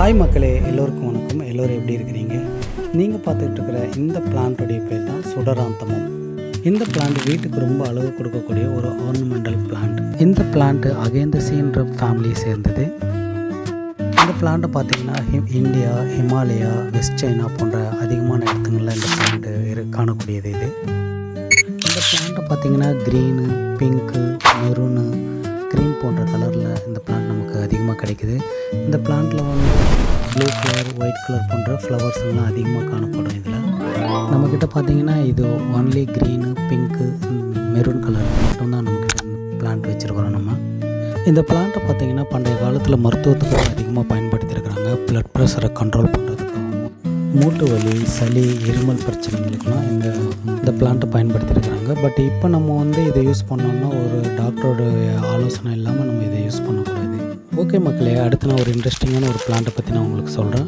Hi மக்களே, எல்லோருக்கும் வணக்கம். எல்லோரும் எப்படி இருக்கிறீங்க? நீங்கள் பார்த்துக்கிட்டு இருக்கிற இந்த பிளான்ட்டுடைய பேர் தான் சுடராந்தமம். இந்த பிளான்ட் வீட்டுக்கு ரொம்ப அழகு கொடுக்கக்கூடிய ஒரு ஆர்னமெண்டல் பிளான்ட். இந்த பிளான்ட் அகேந்தசின்ற ஃபேமிலியை சேர்ந்தது. இந்த பிளான்ட்டை பார்த்திங்கன்னா இந்தியா, ஹிமாலயா, வெஸ்ட் சைனா போன்ற அதிகமான இடத்துங்களில் இந்த பிளான்ட்டு காணக்கூடியது. இந்த பிளான்ட்டை பார்த்திங்கன்னா க்ரீனு, பிங்க்கு, மெரூனு, க்ரீன் போன்ற கலரில் இந்த பிளான்ட் நமக்கு அதிகமாக கிடைக்குது. இந்த பிளான்ட்டில் வந்து ப்ளூ கலர், ஒயிட் கலர் போன்ற ஃப்ளவர்ஸ்லாம் அதிகமாக காணப்படும். இதில் நம்மக்கிட்ட பார்த்திங்கன்னா இது only green, pink, maroon colour மட்டும்தான் நம்மக்கிட்ட பிளான்ட் வச்சுருக்கிறோம். நம்ம இந்த பிளான்ட்டை பார்த்திங்கன்னா பண்டைய காலத்தில் மருத்துவத்துக்கு அதிகமாக பயன்படுத்தியிருக்கிறாங்க. ப்ளட் ப்ரெஷரை கண்ட்ரோல் பண்ணுறதுக்காகவும், மூட்டு வலி, சளி, இருமல் பிரச்சனைகளுக்கெல்லாம் இந்த பிளான்ட்டை பயன்படுத்தியிருக்கிறாங்க. பட் இப்போ நம்ம வந்து இதை யூஸ் பண்ணோம்னா ஒரு டாக்டரோட ஆலோசனை இல்லாமல் நம்ம இதை யூஸ் பண்ணக்கூடாது. ஓகே மக்களே, அடுத்து நான் ஒரு இன்ட்ரெஸ்டிங்கான ஒரு பிளான்ட்டை பற்றி நான் உங்களுக்கு சொல்கிறேன்.